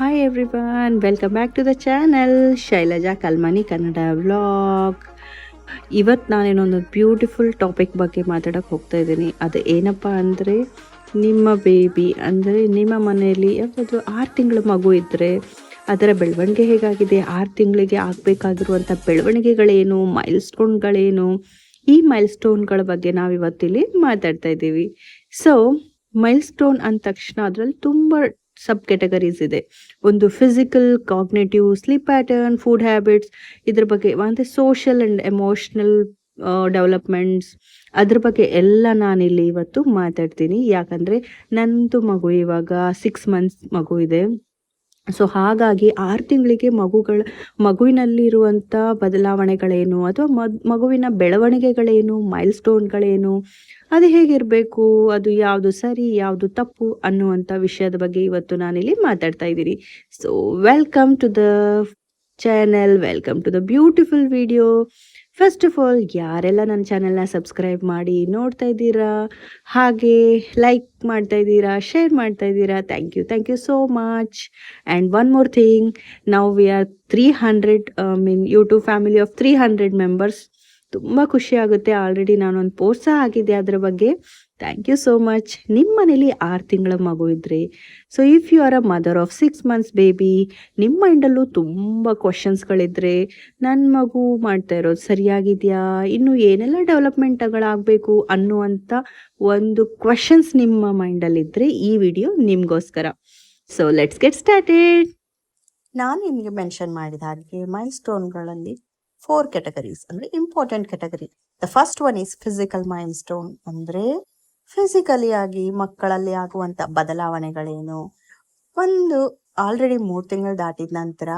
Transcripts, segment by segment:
Hi everyone, welcome back to the channel Shailaja Kalmani Kannada vlog. ಇವತ್ತು ನಾನೇನೊಂದು beautiful topic ಬಗ್ಗೆ ಮಾತಾಡೋಕ್ಕೆ ಹೋಗ್ತಾ ಇದ್ದೀನಿ. ಅದು ಏನಪ್ಪ ಅಂದರೆ, ನಿಮ್ಮ ಬೇಬಿ ಅಂದರೆ ನಿಮ್ಮ ಮನೆಯಲ್ಲಿ ಯಾವುದಾದ್ರೂ 6 ತಿಂಗಳ ಮಗು ಇದ್ದರೆ ಅದರ ಬೆಳವಣಿಗೆ ಹೇಗಾಗಿದೆ, 6 ತಿಂಗಳಿಗೆ ಆಗಬೇಕಾಗಿರುವಂಥ ಬೆಳವಣಿಗೆಗಳೇನು, ಮೈಲ್ಸ್ಟೋನ್ಗಳೇನು, ಈ ಮೈಲ್ಸ್ಟೋನ್ಗಳ ಬಗ್ಗೆ ನಾವು ಇವತ್ತಿಲ್ಲಿ ಮಾತಾಡ್ತಾ ಇದ್ದೀವಿ. ಸೊ ಮೈಲ್ಸ್ಟೋನ್ ಅಂದ ತಕ್ಷಣ ಅದರಲ್ಲಿ ತುಂಬ ಸಬ್ ಕೆಟಗರೀಸ್ ಇದೆ. ಒಂದು physical, cognitive, sleep pattern, food habits, ಇದ್ರ ಬಗ್ಗೆ ಮತ್ತು ಸೋಷಿಯಲ್ ಆ್ಯಂಡ್ ಎಮೋಷ್ನಲ್ ಡೆವಲಪ್ಮೆಂಟ್ಸ್, ಅದ್ರ ಬಗ್ಗೆ ಎಲ್ಲ ನಾನಿಲ್ಲಿ ಇವತ್ತು ಮಾತಾಡ್ತೀನಿ. ಯಾಕಂದರೆ ನನ್ನದು ಮಗು ಇವಾಗ 6 ಮಂತ್ಸ್ ಮಗು ಇದೆ. ಸೊ ಹಾಗಾಗಿ 6 ತಿಂಗಳಿಗೆ ಮಗುವಿನಲ್ಲಿರುವಂಥ ಬದಲಾವಣೆಗಳೇನು, ಅಥವಾ ಮಗುವಿನ ಬೆಳವಣಿಗೆಗಳೇನು, ಮೈಲ್ಸ್ಟೋನ್ಗಳೇನು, ಅದು ಹೇಗಿರಬೇಕು, ಅದು ಯಾವುದು ಸರಿ ಯಾವುದು ತಪ್ಪು ಅನ್ನುವಂಥ ವಿಷಯದ ಬಗ್ಗೆ ಇವತ್ತು ನಾನಿಲ್ಲಿ ಮಾತಾಡ್ತಾ ಇದ್ದೀನಿ. So welcome to the channel, welcome to the beautiful video. First of all, ಯಾರೆಲ್ಲ ನನ್ನ ಚಾನೆಲ್ನ ಸಬ್ಸ್ಕ್ರೈಬ್ ಮಾಡಿ ನೋಡ್ತಾ ಇದ್ದೀರಾ, ಹಾಗೆ ಲೈಕ್ ಮಾಡ್ತಾ ಇದ್ದೀರಾ, ಶೇರ್ ಮಾಡ್ತಾ ಇದ್ದೀರಾ, thank you so much. And one more thing, ನಾವು we are 300 YouTube family of 300 members. ತುಂಬ ಖುಷಿ ಆಗುತ್ತೆ. ಆಲ್ರೆಡಿ ನಾನೊಂದು ಪೋಸ್ಟ್ ಸಹ ಆಗಿದ್ದೆ ಅದರ ಬಗ್ಗೆ. Thank you so much. ನಿಮ್ಮ ಮನೇಲಿ 6 ತಿಂಗಳ ಮಗು ಇದ್ದರೆ, so if you are a mother of 6 months baby, ನಿಮ್ಮ ಮೈಂಡಲ್ಲೂ ತುಂಬ ಕ್ವಶನ್ಸ್ಗಳಿದ್ರೆ, ನನ್ನ ಮಗು ಮಾಡ್ತಾ ಇರೋದು ಸರಿಯಾಗಿದೆಯಾ, ಇನ್ನು ಏನೆಲ್ಲ ಡೆವಲಪ್ಮೆಂಟ್ಗಳಾಗಬೇಕು ಅನ್ನುವಂಥ ಒಂದು ಕ್ವಶನ್ಸ್ ನಿಮ್ಮ ಮೈಂಡಲ್ಲಿದ್ದರೆ ಈ ವಿಡಿಯೋ ನಿಮಗೋಸ್ಕರ. So let's get started. ನಾನು ನಿಮಗೆ ಮೆನ್ಷನ್ ಮಾಡಿದ ಹಾಗೆ ಮೈಲ್ಸ್ಟೋನ್ಗಳಲ್ಲಿ 4 ಕೆಟಗರೀಸ್ ಅಂದರೆ important category. The first one is physical milestone. ಅಂದರೆ ಫಿಸಿಕಲಿ ಆಗಿ ಮಕ್ಕಳಲ್ಲಿ ಆಗುವಂಥ ಬದಲಾವಣೆಗಳೇನು. ಒಂದು ಆಲ್ರೆಡಿ 3 ತಿಂಗಳು ದಾಟಿದ ನಂತರ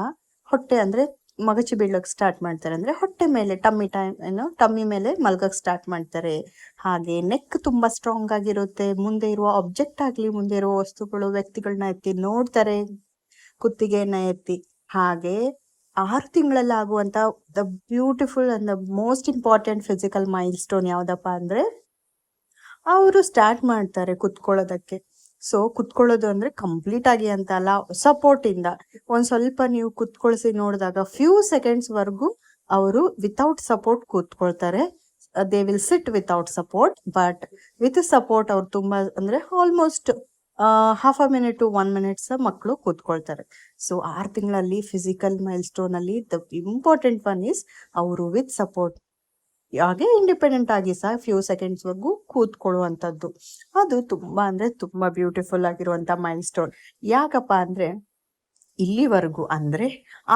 ಹೊಟ್ಟೆ ಅಂದರೆ ಮಗಚಿ ಬೀಳೋಕೆ ಸ್ಟಾರ್ಟ್ ಮಾಡ್ತಾರೆ. ಅಂದರೆ ಹೊಟ್ಟೆ ಮೇಲೆ ಟಮ್ಮಿ ಮೇಲೆ ಮಲ್ಗೋಕೆ ಸ್ಟಾರ್ಟ್ ಮಾಡ್ತಾರೆ. ಹಾಗೆ ನೆಕ್ ತುಂಬ ಸ್ಟ್ರಾಂಗ್ ಆಗಿರುತ್ತೆ. ಮುಂದೆ ಇರುವ ಆಬ್ಜೆಕ್ಟ್ ಆಗಲಿ, ಮುಂದೆ ಇರುವ ವಸ್ತುಗಳು, ವ್ಯಕ್ತಿಗಳನ್ನ ಎತ್ತಿ ನೋಡ್ತಾರೆ, ಕುತ್ತಿಗೆಯನ್ನ ಎತ್ತಿ. ಹಾಗೆ 6 ತಿಂಗಳಲ್ಲಿ ಆಗುವಂಥ the beautiful and the most important physical milestone ಯಾವುದಪ್ಪ ಅಂದರೆ, ಅವರು ಸ್ಟಾರ್ಟ್ ಮಾಡ್ತಾರೆ ಕುತ್ಕೊಳ್ಳೋದಕ್ಕೆ. ಸೊ ಕುತ್ಕೊಳ್ಳೋದು ಅಂದರೆ ಕಂಪ್ಲೀಟ್ ಆಗಿ ಅಂತ ಅಲ್ಲ, ಸಪೋರ್ಟಿಂದ ಒಂದು ಸ್ವಲ್ಪ ನೀವು ಕುತ್ಕೊಳಿಸಿ ನೋಡಿದಾಗ ಫ್ಯೂ ಸೆಕೆಂಡ್ಸ್ವರೆಗೂ ಅವರು ವಿತೌಟ್ ಸಪೋರ್ಟ್ ಕೂತ್ಕೊಳ್ತಾರೆ. They will sit without support, but with support ಅವ್ರು ತುಂಬ ಅಂದರೆ almost half a minute to 1 minute ಸಹ ಮಕ್ಕಳು ಕೂತ್ಕೊಳ್ತಾರೆ. ಸೊ 6 ತಿಂಗಳಲ್ಲಿ ಫಿಸಿಕಲ್ ಮೈಲ್ಸ್ಟೋನ್ ಅಲ್ಲಿ ದ ಇಂಪಾರ್ಟೆಂಟ್ ಒನ್ ಈಸ್ ಅವರು ವಿತ್ ಸಪೋರ್ಟ್, ಹಾಗೆ ಇಂಡಿಪೆಂಡೆಂಟ್ ಆಗಿ ಸಹ ಫ್ಯೂ ಸೆಕೆಂಡ್ಸ್ವರೆಗೂ ಕೂತ್ಕೊಳ್ಳುವಂಥದ್ದು. ಅದು ತುಂಬಾ ಅಂದರೆ ತುಂಬ ಬ್ಯೂಟಿಫುಲ್ ಆಗಿರುವಂಥ ಮೈಲ್ಸ್ಟೋನ್. ಯಾಕಪ್ಪ ಅಂದರೆ, ಇಲ್ಲಿವರೆಗೂ ಅಂದರೆ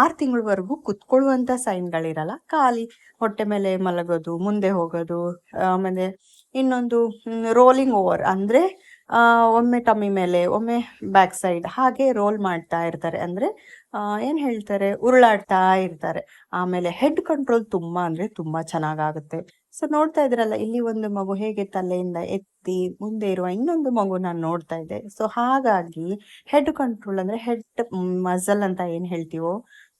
6 ತಿಂಗಳವರೆಗೂ ಕುತ್ಕೊಳ್ಳುವಂಥ ಸೈನ್ಗಳಿರಲ್ಲ. ಖಾಲಿ ಹೊಟ್ಟೆ ಮೇಲೆ ಮಲಗೋದು, ಮುಂದೆ ಹೋಗೋದು, ಆಮೇಲೆ ಇನ್ನೊಂದು ರೋಲಿಂಗ್ ಓವರ್ ಅಂದರೆ ಒಮ್ಮೆ ಟಮ್ಮಿ ಮೇಲೆ, ಒಮ್ಮೆ ಬ್ಯಾಕ್ ಸೈಡ್, ಹಾಗೆ ರೋಲ್ ಮಾಡ್ತಾ ಇರ್ತಾರೆ. ಅಂದರೆ ಏನು ಹೇಳ್ತಾರೆ, ಉರುಳಾಡ್ತಾ ಇರ್ತಾರೆ. ಆಮೇಲೆ ಹೆಡ್ ಕಂಟ್ರೋಲ್ ತುಂಬ ಅಂದರೆ ತುಂಬ ಚೆನ್ನಾಗಾಗುತ್ತೆ. ಸೊ ನೋಡ್ತಾ ಇದ್ರಲ್ಲ, ಇಲ್ಲಿ ಒಂದು ಮಗು ಹೇಗೆ ತಲೆಯಿಂದ ಎತ್ತಿ ಮುಂದೆ ಇರುವ ಇನ್ನೊಂದು ಮಗು ನಾನು ನೋಡ್ತಾ ಇದ್ದೆ. ಸೊ ಹಾಗಾಗಿ ಹೆಡ್ ಕಂಟ್ರೋಲ್ ಅಂದರೆ ಹೆಡ್ ಮಸಲ್ ಅಂತ ಏನು ಹೇಳ್ತೀವೋ,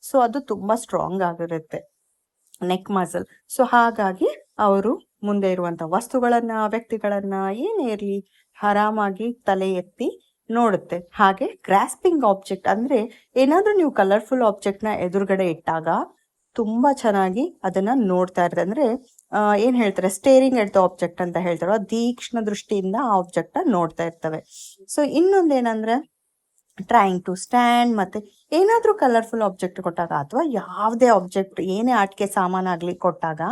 ಸೊ ಅದು ತುಂಬ ಸ್ಟ್ರಾಂಗ್ ಆಗಿರುತ್ತೆ, ನೆಕ್ ಮಸಲ್. ಸೊ ಹಾಗಾಗಿ ಅವರು ಮುಂದೆ ಇರುವಂಥ ವಸ್ತುಗಳನ್ನ, ವ್ಯಕ್ತಿಗಳನ್ನ ಏನೇ ಇರಲಿ ಆರಾಮಾಗಿ ತಲೆ ಎತ್ತಿ ನೋಡುತ್ತೆ. ಹಾಗೆ ಗ್ರಾಸ್ಪಿಂಗ್ ಆಬ್ಜೆಕ್ಟ್ ಅಂದರೆ ಏನಾದರೂ ನೀವು ಕಲರ್ಫುಲ್ ಆಬ್ಜೆಕ್ಟ್ನ ಎದುರುಗಡೆ ಇಟ್ಟಾಗ ತುಂಬ ಚೆನ್ನಾಗಿ ಅದನ್ನ ನೋಡ್ತಾ ಇರ್ತದೆ. ಅಂದರೆ ಏನು ಹೇಳ್ತಾರೆ, ಸ್ಟೇರಿಂಗ್ ಎಟ್ ದ ಆಬ್ಜೆಕ್ಟ್ ಅಂತ ಹೇಳ್ತಾರೋ, ತೀಕ್ಷ್ಣ ದೃಷ್ಟಿಯಿಂದ ಆ ಆಬ್ಜೆಕ್ಟ್ನ ನೋಡ್ತಾ ಇರ್ತವೆ. ಸೊ ಇನ್ನೊಂದೇನಂದ್ರೆ, ಟ್ರೈಂಗ್ ಟು ಸ್ಟ್ಯಾಂಡ್, ಮತ್ತೆ ಏನಾದರೂ ಕಲರ್ಫುಲ್ ಆಬ್ಜೆಕ್ಟ್ ಕೊಟ್ಟಾಗ, ಅಥವಾ ಯಾವುದೇ ಆಬ್ಜೆಕ್ಟ್, ಏನೇ ಆಟಿಕೆ ಸಾಮಾನಾಗ್ಲಿ ಕೊಟ್ಟಾಗ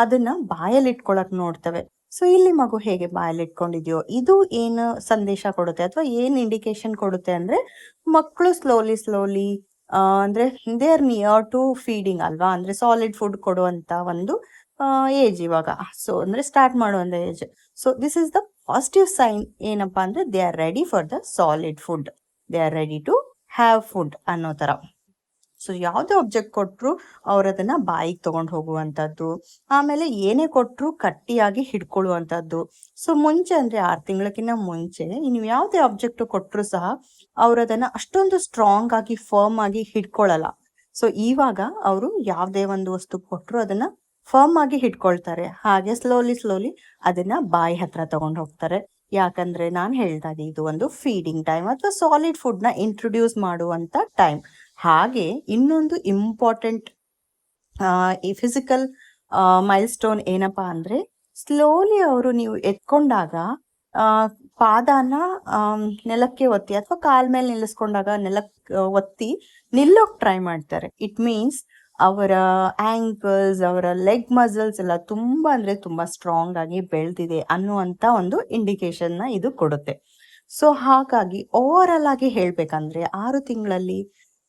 ಅದನ್ನ ಬಾಯಲ್ಲಿ ಇಟ್ಕೊಳಕ್ ನೋಡ್ತವೆ. ಸೊ ಇಲ್ಲಿ ಮಗು ಹೇಗೆ ಬಾಯಲ್ಲಿ ಇಟ್ಕೊಂಡಿದ್ಯೋ, ಇದು ಏನು ಸಂದೇಶ ಕೊಡುತ್ತೆ ಅಥವಾ ಏನು ಇಂಡಿಕೇಶನ್ ಕೊಡುತ್ತೆ ಅಂದ್ರೆ, ಮಕ್ಕಳು ಸ್ಲೋಲಿ ಅಂದ್ರೆ they are near to feeding ಅಲ್ವಾ. ಅಂದ್ರೆ ಸಾಲಿಡ್ ಫುಡ್ ಕೊಡುವಂತ ಒಂದು ಏಜ್ ಇವಾಗ. ಸೊ ಅಂದ್ರೆ ಸ್ಟಾರ್ಟ್ ಮಾಡುವಂತ age. So this is the positive sign. ಏನಪ್ಪಾ ಅಂದ್ರೆ, they are ready for the solid food, they are ready to have food ಅನ್ನೋ ತರ. ಸೊ ಯಾವುದೇ ಆಬ್ಜೆಕ್ಟ್ ಕೊಟ್ಟರು ಅವ್ರು ಅದನ್ನ ಬಾಯಿಗೆ ತಗೊಂಡು ಹೋಗುವಂಥದ್ದು, ಆಮೇಲೆ ಏನೇ ಕೊಟ್ಟರು ಗಟ್ಟಿಯಾಗಿ ಹಿಡ್ಕೊಳ್ಳುವಂಥದ್ದು. ಸೊ ಮುಂಚೆ ಅಂದ್ರೆ 6 ತಿಂಗಳಕ್ಕಿಂತ ಮುಂಚೆ ನೀವು ಯಾವುದೇ ಆಬ್ಜೆಕ್ಟ್ ಕೊಟ್ಟರು ಸಹ ಅವ್ರು ಅದನ್ನ ಅಷ್ಟೊಂದು ಸ್ಟ್ರಾಂಗ್ ಆಗಿ, ಫರ್ಮ್ ಆಗಿ ಹಿಡ್ಕೊಳ್ಳಲ್ಲ. ಸೊ ಇವಾಗ ಅವರು ಯಾವುದೇ ಒಂದು ವಸ್ತು ಕೊಟ್ಟರು ಅದನ್ನ ಫರ್ಮ್ ಆಗಿ ಹಿಡ್ಕೊಳ್ತಾರೆ. ಹಾಗೆ ಸ್ಲೋಲಿ ಅದನ್ನ ಬಾಯಿ ಹತ್ರ ತಗೊಂಡು ಹೋಗ್ತಾರೆ. ಯಾಕಂದ್ರೆ ನಾನು ಹೇಳ್ದಾಗ ಇದು ಒಂದು ಫೀಡಿಂಗ್ ಟೈಮ್ ಅಥವಾ ಸಾಲಿಡ್ ಫುಡ್ನ ಇಂಟ್ರೊಡ್ಯೂಸ್ ಮಾಡುವಂತ ಟೈಮ್. ಹಾಗೆ ಇನ್ನೊಂದು ಇಂಪಾರ್ಟೆಂಟ್ ಈ ಫಿಸಿಕಲ್ ಮೈಲ್ಸ್ಟೋನ್ ಏನಪ್ಪಾ ಅಂದ್ರೆ, ಸ್ಲೋಲಿ ಅವರು ನೀವು ಎತ್ಕೊಂಡಾಗ ಪಾದನ ನೆಲಕ್ಕೆ ಒತ್ತಿ ಅಥವಾ ಕಾಲ್ ಮೇಲೆ ನಿಲ್ಲಿಸ್ಕೊಂಡಾಗ ನೆಲಕ್ಕೆ ಒತ್ತಿ ನಿಲ್ಲೋಕ್ ಟ್ರೈ ಮಾಡ್ತಾರೆ. ಇಟ್ ಮೀನ್ಸ್ ಅವರ ಆಂಕಲ್ಸ್, ಅವರ ಲೆಗ್ ಮಸಲ್ಸ್ ಎಲ್ಲ ತುಂಬಾ ಅಂದ್ರೆ ತುಂಬಾ ಸ್ಟ್ರಾಂಗ್ ಆಗಿ ಬೆಳೆದಿದೆ ಅನ್ನುವಂತ ಒಂದು ಇಂಡಿಕೇಶನ್ ನ ಇದು ಕೊಡುತ್ತೆ. ಸೊ ಹಾಗಾಗಿ ಓವರ್ ಆಗಿ ಹೇಳ್ಬೇಕಂದ್ರೆ 6 ತಿಂಗಳಲ್ಲಿ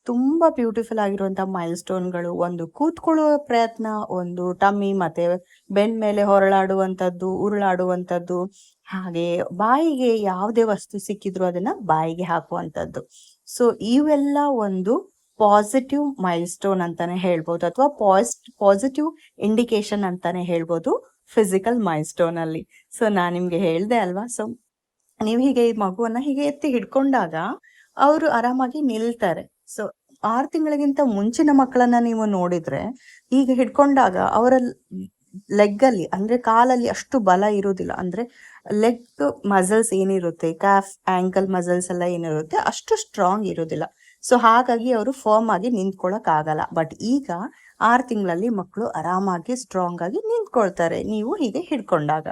ತುಂಬಾ ಬ್ಯೂಟಿಫುಲ್ ಆಗಿರುವಂತ ಮೈಲ್ ಸ್ಟೋನ್ಗಳು, ಒಂದು ಕೂತ್ಕೊಳ್ಳುವ ಪ್ರಯತ್ನ, ಒಂದು ಟಮ್ಮಿ ಮತ್ತೆ ಬೆನ್ ಮೇಲೆ ಹೊರಳಾಡುವಂಥದ್ದು, ಉರುಳಾಡುವಂಥದ್ದು, ಹಾಗೆ ಬಾಯಿಗೆ ಯಾವುದೇ ವಸ್ತು ಸಿಕ್ಕಿದ್ರು ಅದನ್ನ ಬಾಯಿಗೆ ಹಾಕುವಂಥದ್ದು. ಸೊ ಇವೆಲ್ಲ ಒಂದು ಪಾಸಿಟಿವ್ ಮೈಲ್ ಸ್ಟೋನ್ ಅಂತಾನೆ ಹೇಳ್ಬೋದು, ಅಥವಾ ಪಾಸಿಟಿವ್ ಇಂಡಿಕೇಶನ್ ಅಂತಾನೆ ಹೇಳ್ಬೋದು ಫಿಸಿಕಲ್ ಮೈಲ್ ಸ್ಟೋನ್ ಅಲ್ಲಿ. ಸೊ ನಾನ್ ನಿಮ್ಗೆ ಹೇಳ್ದೆ ಅಲ್ವಾ, ಸೊ ನೀವು ಹೀಗೆ ಈ ಮಗುವನ್ನ ಹೀಗೆ ಎತ್ತಿ ಹಿಡ್ಕೊಂಡಾಗ ಅವರು ಆರಾಮಾಗಿ ನಿಲ್ತಾರೆ. ಸೊ 6 ತಿಂಗಳಿಗಿಂತ ಮುಂಚಿನ ಮಕ್ಕಳನ್ನ ನೀವು ನೋಡಿದ್ರೆ ಈಗ ಹಿಡ್ಕೊಂಡಾಗ ಅವರ ಲೆಗ್ ಅಲ್ಲಿ ಅಂದ್ರೆ ಕಾಲಲ್ಲಿ ಅಷ್ಟು ಬಲ ಇರುವುದಿಲ್ಲ. ಅಂದ್ರೆ ಲೆಗ್ ಮಸಲ್ಸ್ ಏನಿರುತ್ತೆ, ಕ್ಯಾಫ್ ಆಂಕಲ್ ಮಸಲ್ಸ್ ಎಲ್ಲ ಏನಿರುತ್ತೆ ಅಷ್ಟು ಸ್ಟ್ರಾಂಗ್ ಇರುವುದಿಲ್ಲ. ಸೊ ಹಾಗಾಗಿ ಅವರು ಫರ್ಮ್ ಆಗಿ ನಿಂತ್ಕೊಳಕ್ ಆಗಲ್ಲ. ಬಟ್ ಈಗ 6 ತಿಂಗಳಲ್ಲಿ ಮಕ್ಕಳು ಆರಾಮಾಗಿ ಸ್ಟ್ರಾಂಗ್ ಆಗಿ ನಿಂತ್ಕೊಳ್ತಾರೆ ನೀವು ಹೀಗೆ ಹಿಡ್ಕೊಂಡಾಗ.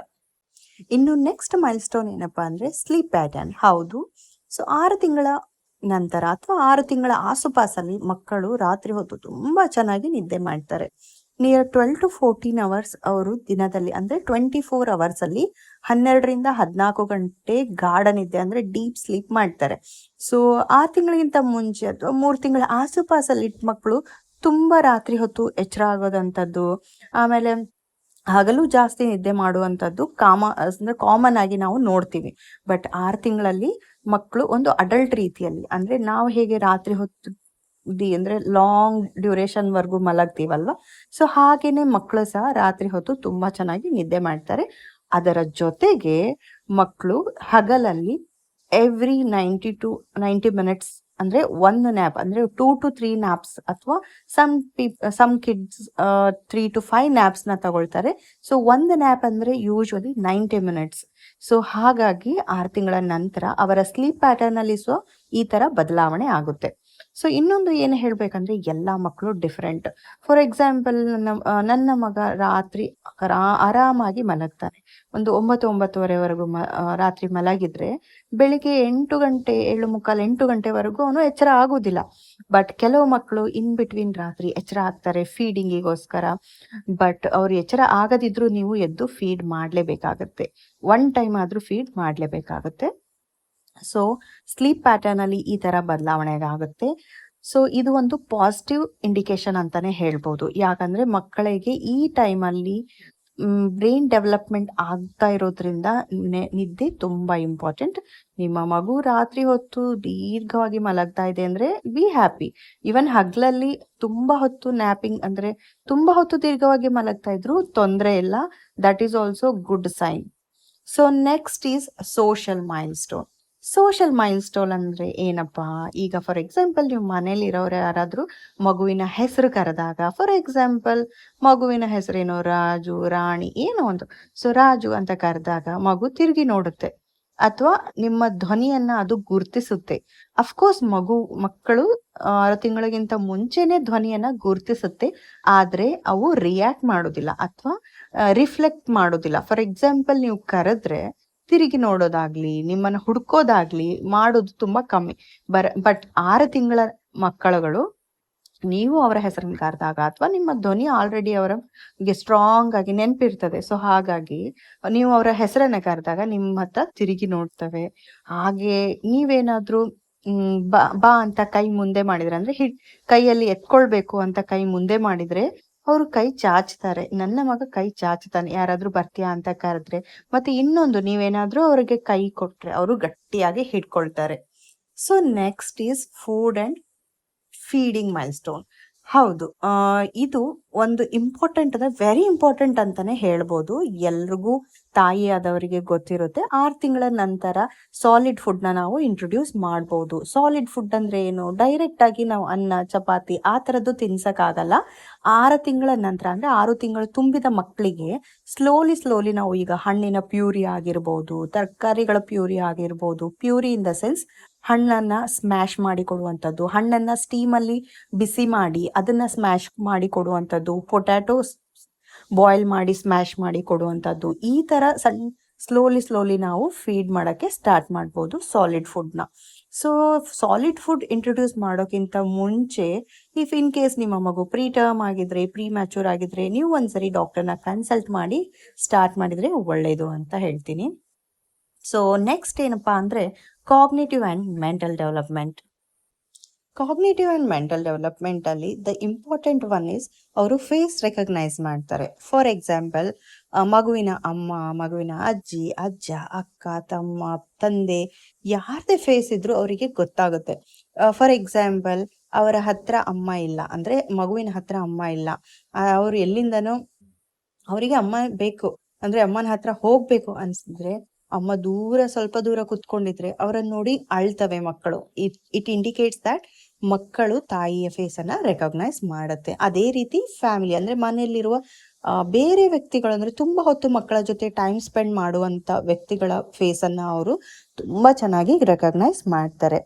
ಇನ್ನು ನೆಕ್ಸ್ಟ್ ಮೈಲ್ ಸ್ಟೋನ್ ಏನಪ್ಪಾ ಅಂದ್ರೆ ಸ್ಲೀಪ್ ಪ್ಯಾಟರ್ನ್. ಹೌದು, ಸೊ 6 ತಿಂಗಳ ನಂತರ ಅಥವಾ 6 ತಿಂಗಳ ಆಸುಪಾಸಲ್ಲಿ ಮಕ್ಕಳು ರಾತ್ರಿ ಹೊತ್ತು ತುಂಬಾ ಚೆನ್ನಾಗಿ ನಿದ್ದೆ ಮಾಡ್ತಾರೆ. ನಿಯರ್ 12 to 14 ಅವರ್ಸ್ ಅವರು ದಿನದಲ್ಲಿ ಅಂದ್ರೆ 24 ಅವರ್ಸ್ ಅಲ್ಲಿ 12 ರಿಂದ 14 ಗಂಟೆ ಗಾಢ ನಿದ್ದೆ ಅಂದ್ರೆ ಡೀಪ್ ಸ್ಲೀಪ್ ಮಾಡ್ತಾರೆ. ಸೊ 6 ತಿಂಗಳಿಗಿಂತ ಮುಂಚೆ ಅಥವಾ 3 ತಿಂಗಳ ಆಸುಪಾಸಲ್ಲಿ ಮಕ್ಕಳು ತುಂಬಾ ರಾತ್ರಿ ಹೊತ್ತು ಎಚ್ಚರ ಆಗೋದಂಥದ್ದು, ಆಮೇಲೆ ಹಗಲು ಜಾಸ್ತಿ ನಿದ್ದೆ ಮಾಡುವಂಥದ್ದು ಅಂದ್ರೆ ಕಾಮನ್ ಆಗಿ ನಾವು ನೋಡ್ತೀವಿ. ಬಟ್ 6 ತಿಂಗಳಲ್ಲಿ ಮಕ್ಕಳು ಒಂದು ಅಡಲ್ಟ್ ರೀತಿಯಲ್ಲಿ, ಅಂದ್ರೆ ನಾವು ಹೇಗೆ ರಾತ್ರಿ ಹೊತ್ತು ಅಂದ್ರೆ ಲಾಂಗ್ ಡ್ಯೂರೇಷನ್ ವರ್ಗು ಮಲಗ್ತೀವಲ್ವಾ, ಸೊ ಹಾಗೇನೆ ಮಕ್ಕಳು ಸಹ ರಾತ್ರಿ ಹೊತ್ತು ತುಂಬಾ ಚೆನ್ನಾಗಿ ನಿದ್ದೆ ಮಾಡ್ತಾರೆ. ಅದರ ಜೊತೆಗೆ ಮಕ್ಕಳು ಹಗಲಲ್ಲಿ ಎವ್ರಿ 90 ಮಿನಿಟ್ಸ್ ಅಂದ್ರೆ ಒಂದು ನ್ಯಾಪ್ ಅಂದ್ರೆ 2 to 3 ನ್ಯಾಪ್ಸ್, ಅಥವಾ ಸಮ್ ಕಿಡ್ಸ್ 3 to 5 ನ್ಯಾಪ್ಸ್ ನ ತಗೊಳ್ತಾರೆ. ಸೊ ಒಂದು ನ್ಯಾಪ್ ಅಂದ್ರೆ ಯೂಶುವಲಿ 90 ಮಿನಿಟ್ಸ್. ಸೊ ಹಾಗಾಗಿ 6 ತಿಂಗಳ ನಂತರ ಅವರ ಸ್ಲೀಪ್ ಪ್ಯಾಟರ್ನ್ ಅಲ್ಲಿ ಸಹ ಈ ತರ ಬದಲಾವಣೆ ಆಗುತ್ತೆ. ಸೊ ಇನ್ನೊಂದು ಏನು ಹೇಳ್ಬೇಕಂದ್ರೆ ಎಲ್ಲಾ ಮಕ್ಕಳು ಡಿಫ್ರೆಂಟ್. ಫಾರ್ ಎಕ್ಸಾಂಪಲ್ ನನ್ನ ಮಗ ರಾತ್ರಿ ಆರಾಮಾಗಿ ಮಲಗ್ತಾನೆ. ಒಂದು 9-9:30ವರೆಗೂ ರಾತ್ರಿ ಮಲಗಿದ್ರೆ ಬೆಳಿಗ್ಗೆ 8 ಗಂಟೆ 7:45 8 ಗಂಟೆವರೆಗೂ ಅವನು ಎಚ್ಚರ ಆಗುದಿಲ್ಲ. ಬಟ್ ಕೆಲವು ಮಕ್ಕಳು ಇನ್ ಬಿಟ್ವೀನ್ ರಾತ್ರಿ ಎಚ್ಚರ ಆಗ್ತಾರೆ ಫೀಡಿಂಗಿಗೋಸ್ಕರ. ಬಟ್ ಅವ್ರು ಎಚ್ಚರ ಆಗದಿದ್ರು ನೀವು ಎದ್ದು ಫೀಡ್ ಮಾಡ್ಲೇಬೇಕಾಗತ್ತೆ, 1 ಟೈಮ್ ಆದ್ರೂ ಫೀಡ್ ಮಾಡ್ಲೇಬೇಕಾಗತ್ತೆ. ಸೊ ಸ್ಲೀಪ್ ಪ್ಯಾಟರ್ನ್ ಅಲ್ಲಿ ಈ ತರ ಬದಲಾವಣೆ ಆಗುತ್ತೆ. ಸೊ ಇದು ಒಂದು ಪಾಸಿಟಿವ್ ಇಂಡಿಕೇಶನ್ ಅಂತಾನೆ ಹೇಳ್ಬೋದು. ಯಾಕಂದ್ರೆ ಮಕ್ಕಳಿಗೆ ಈ ಟೈಮಲ್ಲಿ ಬ್ರೈನ್ ಡೆವಲಪ್ಮೆಂಟ್ ಆಗ್ತಾ ಇರೋದ್ರಿಂದ ನಿದ್ದೆ ತುಂಬಾ ಇಂಪಾರ್ಟೆಂಟ್. ನಿಮ್ಮ ಮಗು ರಾತ್ರಿ ಹೊತ್ತು ದೀರ್ಘವಾಗಿ ಮಲಗ್ತಾ ಇದೆ ಅಂದ್ರೆ ಬಿ ಹ್ಯಾಪಿ. ಇವನ್ ಹಗ್ಲಲ್ಲಿ ತುಂಬಾ ಹೊತ್ತು ನ್ಯಾಪಿಂಗ್ ಅಂದ್ರೆ ತುಂಬಾ ಹೊತ್ತು ದೀರ್ಘವಾಗಿ ಮಲಗ್ತಾ ಇದ್ರು ತೊಂದರೆ ಇಲ್ಲ, that is also good sign. So next is social milestone. Social milestone ಅಂದ್ರೆ ಏನಪ್ಪಾ, ಈಗ ಫಾರ್ ಎಕ್ಸಾಂಪಲ್ ನೀವು ಮನೇಲಿ ಇರೋರು ಯಾರಾದ್ರೂ ಮಗುವಿನ ಹೆಸರು ಕರೆದಾಗ, ಫಾರ್ ಎಕ್ಸಾಂಪಲ್ ಮಗುವಿನ ಹೆಸರೇನೋ ರಾಜು, ರಾಣಿ ಏನೋ ಒಂದು, ಸೊ ರಾಜು ಅಂತ ಕರೆದಾಗ ಮಗು ತಿರುಗಿ ನೋಡುತ್ತೆ ಅಥವಾ ನಿಮ್ಮ ಧ್ವನಿಯನ್ನ ಅದು ಗುರ್ತಿಸುತ್ತೆ. ಅಫ್ಕೋರ್ಸ್ ಮಕ್ಕಳು 6 ತಿಂಗಳಿಗಿಂತ ಮುಂಚೆನೆ ಧ್ವನಿಯನ್ನ ಗುರ್ತಿಸುತ್ತೆ, ಆದ್ರೆ ಅವು ರಿಯಾಕ್ಟ್ ಮಾಡೋದಿಲ್ಲ ಅಥವಾ ರಿಫ್ಲೆಕ್ಟ್ ಮಾಡೋದಿಲ್ಲ. ಫಾರ್ ಎಕ್ಸಾಂಪಲ್ ನೀವು ಕರೆದ್ರೆ ತಿರುಗಿ ನೋಡೋದಾಗ್ಲಿ ನಿಮ್ಮನ್ನ ಹುಡ್ಕೋದಾಗ್ಲಿ ಮಾಡೋದು ತುಂಬಾ ಕಮ್ಮಿ. ಬಟ್ 6 ತಿಂಗಳ ಮಕ್ಕಳುಗಳು ನೀವು ಅವರ ಹೆಸರನ್ನು ಕರೆದಾಗ ಅಥವಾ ನಿಮ್ಮ ಧ್ವನಿ ಆಲ್ರೆಡಿ ಅವರಿಗೆ ಸ್ಟ್ರಾಂಗ್ ಆಗಿ ನೆನಪಿರ್ತದೆ, ಸೊ ಹಾಗಾಗಿ ನೀವು ಅವರ ಹೆಸರನ್ನ ಕರೆದಾಗ ನಿಮ್ಮ ಹತ್ರ ತಿರುಗಿ ನೋಡ್ತವೆ. ಹಾಗೆ ನೀವೇನಾದ್ರೂ ಬಾ ಅಂತ ಕೈ ಮುಂದೆ ಮಾಡಿದ್ರೆ ಅಂದ್ರೆ ಕೈಯಲ್ಲಿ ಎತ್ಕೊಳ್ಬೇಕು ಅಂತ ಕೈ ಮುಂದೆ ಮಾಡಿದ್ರೆ ಅವರು ಕೈ ಚಾಚ್ತಾರೆ. ನನ್ನ ಮಗ ಕೈ ಚಾಚ್ತಾನೆ ಯಾರಾದ್ರೂ ಬರ್ತೀಯಾ ಅಂತ ಕರೆದ್ರೆ. ಮತ್ತೆ ಇನ್ನೊಂದು, ನೀವೇನಾದ್ರೂ ಅವ್ರಿಗೆ ಕೈ ಕೊಟ್ರೆ ಅವರು ಗಟ್ಟಿಯಾಗಿ ಹಿಡ್ಕೊಳ್ತಾರೆ. So next is food and feeding milestone. ಹೌದು. ಇದು ಒಂದು ಇಂಪಾರ್ಟೆಂಟ್ ಅಂದ್ರೆ ವೆರಿ ಇಂಪಾರ್ಟೆಂಟ್ ಅಂತಾನೆ ಹೇಳ್ಬೋದು. ಎಲ್ರಿಗೂ ತಾಯಿಯಾದವರಿಗೆ ಗೊತ್ತಿರುತ್ತೆ. 6 ತಿಂಗಳ ನಂತರ ಸಾಲಿಡ್ ಫುಡ್‌ನ ನಾವು ಇಂಟ್ರೊಡ್ಯೂಸ್ ಮಾಡ್ಬೋದು. ಸಾಲಿಡ್ ಫುಡ್ ಅಂದ್ರೆ ಏನು? ಡೈರೆಕ್ಟ್ ಆಗಿ ನಾವು ಅನ್ನ, ಚಪಾತಿ ಆ ಥರದ್ದು ತಿನ್ಸಕ್ಕಾಗಲ್ಲ. 6 ತಿಂಗಳ ನಂತರ ಅಂದ್ರೆ 6 ತಿಂಗಳು ತುಂಬಿದ ಮಕ್ಕಳಿಗೆ ಸ್ಲೋಲಿ ನಾವು ಈಗ ಹಣ್ಣಿನ ಪ್ಯೂರಿ ಆಗಿರ್ಬೋದು, ತರಕಾರಿಗಳ ಪ್ಯೂರಿ ಆಗಿರ್ಬೋದು. ಪ್ಯೂರಿ ಇನ್ ದ ಸೆನ್ಸ್ ಹಣ್ಣನ್ನ ಸ್ಮ್ಯಾಶ್ ಮಾಡಿ ಕೊಡುವಂಥದ್ದು, ಹಣ್ಣನ್ನ ಸ್ಟೀಮಲ್ಲಿ ಬಿಸಿ ಮಾಡಿ ಅದನ್ನ ಸ್ಮ್ಯಾಶ್ ಮಾಡಿ ಕೊಡುವಂಥದ್ದು, ಪೊಟ್ಯಾಟೋಸ್ ಬಾಯ್ಲ್ ಮಾಡಿ ಸ್ಮ್ಯಾಶ್ ಮಾಡಿ ಕೊಡುವಂಥದ್ದು. ಈ ಥರ ಸ್ಲೋಲಿ ನಾವು ಫೀಡ್ ಮಾಡೋಕ್ಕೆ ಸ್ಟಾರ್ಟ್ ಮಾಡ್ಬೋದು ಸಾಲಿಡ್ ಫುಡ್ನ. ಸೊ ಸಾಲಿಡ್ ಫುಡ್ ಇಂಟ್ರೊಡ್ಯೂಸ್ ಮಾಡೋಕ್ಕಿಂತ ಮುಂಚೆ ಇಫ್ ಇನ್ ಕೇಸ್ ನಿಮ್ಮ ಮಗು ಪ್ರೀ ಟರ್ಮ್ ಆಗಿದ್ರೆ, ಪ್ರೀ ಮ್ಯಾಚೂರ್ ಆಗಿದ್ರೆ, ನೀವು ಒಂದ್ಸರಿ ಡಾಕ್ಟರ್ನ ಕನ್ಸಲ್ಟ್ ಮಾಡಿ ಸ್ಟಾರ್ಟ್ ಮಾಡಿದ್ರೆ ಒಳ್ಳೆಯದು ಅಂತ ಹೇಳ್ತೀನಿ. ಸೊ ನೆಕ್ಸ್ಟ್ ಏನಪ್ಪಾ ಅಂದರೆ cognitive and mental development. Cognitive and mental ಡೆವಲಪ್ಮೆಂಟಲ್ಲಿ ದ ಇಂಪಾರ್ಟೆಂಟ್ ಒನ್ ಇಸ್ ಅವರು ಫೇಸ್ ರೆಕಗ್ನೈಸ್ ಮಾಡ್ತಾರೆ. ಫಾರ್ ಎಕ್ಸಾಂಪಲ್, ಮಗುವಿನ ಅಮ್ಮ, ಮಗುವಿನ ಅಜ್ಜಿ, ಅಜ್ಜ, ಅಕ್ಕ, ತಮ್ಮ, ತಂದೆ ಯಾರದೇ ಫೇಸ್ ಇದ್ರೂ ಅವರಿಗೆ ಗೊತ್ತಾಗುತ್ತೆ. ಫಾರ್ ಎಕ್ಸಾಂಪಲ್, ಅವರ ಹತ್ರ ಅಮ್ಮ ಇಲ್ಲ ಅಂದರೆ ಮಗುವಿನ ಹತ್ರ ಅಮ್ಮ ಇಲ್ಲ, ಅವರು ಎಲ್ಲಿಂದನೋ ಅವರಿಗೆ ಅಮ್ಮ ಬೇಕು ಅಂದರೆ ಅಮ್ಮನ ಹತ್ರ ಹೋಗಬೇಕು ಅನಿಸಿದ್ರೆ ಅಮ್ಮ ಸ್ವಲ್ಪ ದೂರ ಕುತ್ಕೊಂಡಿದ್ರೆ ಅವರನ್ನು ನೋಡಿ ಅಳ್ತವೆ ಮಕ್ಕಳು. ಇಟ್ ಇಂಡಿಕೇಟ್ಸ್ ದಟ್ ಮಕ್ಕಳು ತಾಯಿಯ ಫೇಸನ್ನು ರೆಕಗ್ನೈಸ್ ಮಾಡುತ್ತೆ. ಅದೇ ರೀತಿ ಫ್ಯಾಮಿಲಿ ಅಂದರೆ ಮನೆಯಲ್ಲಿರುವ ಬೇರೆ ವ್ಯಕ್ತಿಗಳು ಅಂದರೆ ತುಂಬ ಹೊತ್ತು ಮಕ್ಕಳ ಜೊತೆ ಟೈಮ್ ಸ್ಪೆಂಡ್ ಮಾಡುವಂಥ ವ್ಯಕ್ತಿಗಳ ಫೇಸನ್ನು ಅವರು ತುಂಬ ಚೆನ್ನಾಗಿ ರೆಕಗ್ನೈಸ್ ಮಾಡ್ತಾರೆ.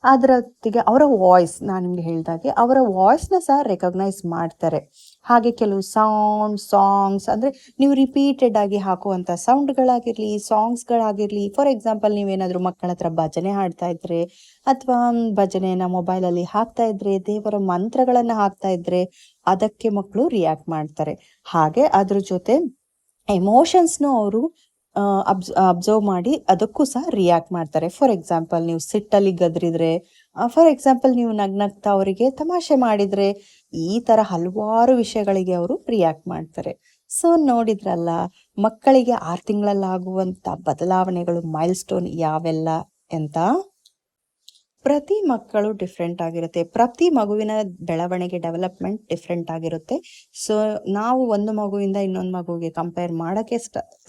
ಅದರೊತ್ತಿಗೆ ಅವರ ವಾಯ್ಸ್, ನಾನು ನಿಮ್ಗೆ ಹೇಳಿದಾಗೆ ಅವರ ವಾಯ್ಸ್ನ ಸಹ ರೆಕಗ್ನೈಸ್ ಮಾಡ್ತಾರೆ. ಹಾಗೆ ಕೆಲವು ಸಾಂಗ್ಸ್ ಅಂದರೆ ನೀವು ರಿಪೀಟೆಡ್ ಆಗಿ ಹಾಕುವಂಥ ಸೌಂಡ್ಗಳಾಗಿರಲಿ, ಸಾಂಗ್ಸ್ಗಳಾಗಿರಲಿ. ಫಾರ್ ಎಕ್ಸಾಂಪಲ್, ನೀವೇನಾದರೂ ಮಕ್ಕಳ ಹತ್ರ ಭಜನೆ ಹಾಡ್ತಾ ಇದ್ರೆ ಅಥವಾ ಭಜನೆಯನ್ನು ಮೊಬೈಲಲ್ಲಿ ಹಾಕ್ತಾ ಇದ್ರೆ, ದೇವರ ಮಂತ್ರಗಳನ್ನು ಹಾಕ್ತಾ ಇದ್ರೆ ಅದಕ್ಕೆ ಮಕ್ಕಳು ರಿಯಾಕ್ಟ್ ಮಾಡ್ತಾರೆ. ಹಾಗೆ ಅದ್ರ ಜೊತೆ ಎಮೋಷನ್ಸ್ನು ಅವರು ಅಬ್ಸರ್ವ್ ಮಾಡಿ ಅದಕ್ಕೂ ಸಹ ರಿಯಾಕ್ಟ್ ಮಾಡ್ತಾರೆ. ಫಾರ್ ಎಕ್ಸಾಂಪಲ್, ನೀವು ಸಿಟ್ಟಲ್ಲಿ ಗದ್ರಿದ್ರೆ, ಫಾರ್ ಎಕ್ಸಾಂಪಲ್ ನೀವು ನಗ್ನಗ್ತಾ ಅವರಿಗೆ ತಮಾಷೆ ಮಾಡಿದ್ರೆ, ಈ ಥರ ಹಲವಾರು ವಿಷಯಗಳಿಗೆ ಅವರು ರಿಯಾಕ್ಟ್ ಮಾಡ್ತಾರೆ. ಸೊ ನೋಡಿದ್ರಲ್ಲ, ಮಕ್ಕಳಿಗೆ 6 ತಿಂಗಳಲ್ಲಾಗುವಂಥ ಬದಲಾವಣೆಗಳು, ಮೈಲ್ ಸ್ಟೋನ್ ಯಾವೆಲ್ಲ ಅಂತ. ಪ್ರತಿ ಮಕ್ಕಳು ಡಿಫ್ರೆಂಟ್ ಆಗಿರುತ್ತೆ. ಪ್ರತಿ ಮಗುವಿನ ಬೆಳವಣಿಗೆ, ಡೆವಲಪ್ಮೆಂಟ್ ಡಿಫ್ರೆಂಟ್ ಆಗಿರುತ್ತೆ. ಸೊ ನಾವು ಒಂದು ಮಗುವಿಂದ ಇನ್ನೊಂದು ಮಗುವಿಗೆ ಕಂಪೇರ್ ಮಾಡೋಕ್ಕೆ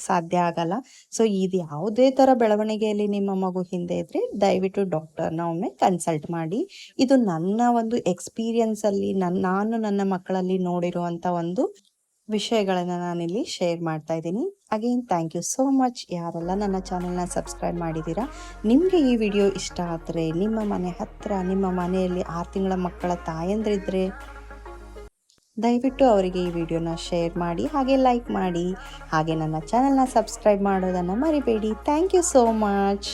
ಸಾಧ್ಯ ಆಗಲ್ಲ. ಸೊ ಇದು ಯಾವುದೇ ಥರ ಬೆಳವಣಿಗೆಯಲ್ಲಿ ನಿಮ್ಮ ಮಗು ಹಿಂದೆ ಇದ್ದರೆ ದಯವಿಟ್ಟು ಡಾಕ್ಟರ್ನ ಒಮ್ಮೆ ಕನ್ಸಲ್ಟ್ ಮಾಡಿ. ಇದು ನನ್ನ ಒಂದು ಎಕ್ಸ್ಪೀರಿಯನ್ಸಲ್ಲಿ ನಾನು ನನ್ನ ಮಕ್ಕಳಲ್ಲಿ ನೋಡಿರುವಂಥ ಒಂದು ವಿಷಯಗಳನ್ನು ನಾನಿಲ್ಲಿ ಶೇರ್ ಮಾಡ್ತಾ ಇದ್ದೀನಿ. Again thank you so much ಯಾರೆಲ್ಲ ನನ್ನ ಚಾನಲ್ನ ಸಬ್ಸ್ಕ್ರೈಬ್ ಮಾಡಿದ್ದೀರಾ. ನಿಮಗೆ ಈ ವಿಡಿಯೋ ಇಷ್ಟ ಆದರೆ ನಿಮ್ಮ ಮನೆ ಹತ್ತಿರ, ನಿಮ್ಮ ಮನೆಯಲ್ಲಿ 6 ತಿಂಗಳ ಮಕ್ಕಳ ತಾಯಂದ್ರಿದ್ರೆ ದಯವಿಟ್ಟು ಅವರಿಗೆ ಈ ವಿಡಿಯೋನ ಶೇರ್ ಮಾಡಿ, ಹಾಗೆ ಲೈಕ್ ಮಾಡಿ, ಹಾಗೆ ನನ್ನ ಚಾನಲ್ನ ಸಬ್ಸ್ಕ್ರೈಬ್ ಮಾಡೋದನ್ನು ಮರಿಬೇಡಿ. Thank you so much.